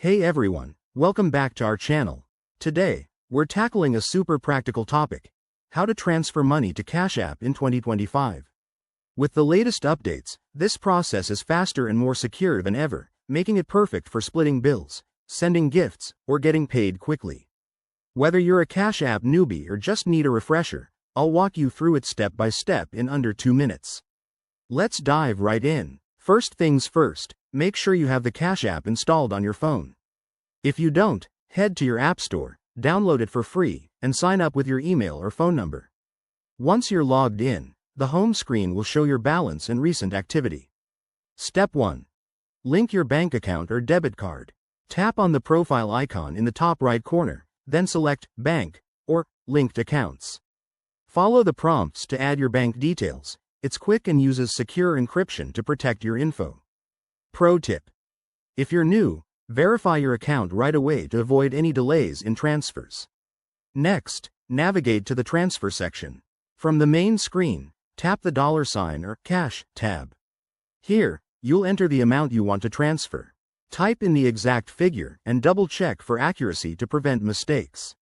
Hey everyone, welcome back to our channel. Today, we're tackling a super practical topic: how to transfer money to Cash App in 2025. With the latest updates, this process is faster and more secure than ever, making it perfect for splitting bills, sending gifts, or getting paid quickly. Whether you're a Cash App newbie or just need a refresher, I'll walk you through it step by step in under 2 minutes. Let's dive right in. First things first, make sure you have the Cash App installed on your phone. If you don't, head to your App Store, download it for free, and sign up with your email or phone number. Once you're logged in, the home screen will show your balance and recent activity. Step 1. Link your bank account or debit card. Tap on the profile icon in the top right corner, then select Bank or Linked Accounts. Follow the prompts to add your bank details. It's quick and uses secure encryption to protect your info. Pro tip: if you're new, verify your account right away to avoid any delays in transfers. Next, navigate to the Transfer section. From the main screen, tap the $ or Cash tab. Here, you'll enter the amount you want to transfer. Type in the exact figure and double-check for accuracy to prevent mistakes.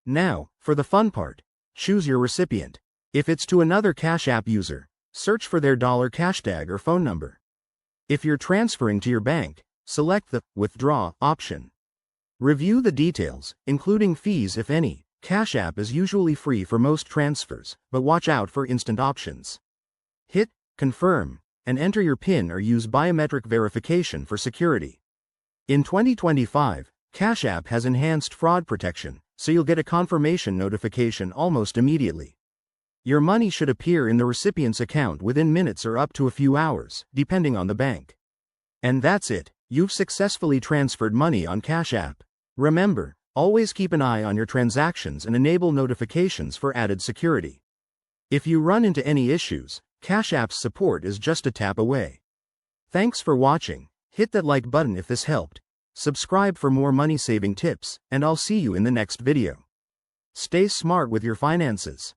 Now, for the fun part, choose your recipient. If it's to another Cash App user, search for their $cashtag or phone number. If you're transferring to your bank, select the Withdraw option. Review the details, including fees if any. Cash App is usually free for most transfers, but watch out for instant options. Hit Confirm, and enter your PIN or use biometric verification for security. In 2025, Cash App has enhanced fraud protection, so you'll get a confirmation notification almost immediately. Your money should appear in the recipient's account within minutes or up to a few hours, depending on the bank. And that's it, you've successfully transferred money on Cash App. Remember, always keep an eye on your transactions and enable notifications for added security. If you run into any issues, Cash App's support is just a tap away. Thanks for watching. Hit that like button if this helped. Subscribe for more money-saving tips, and I'll see you in the next video. Stay smart with your finances.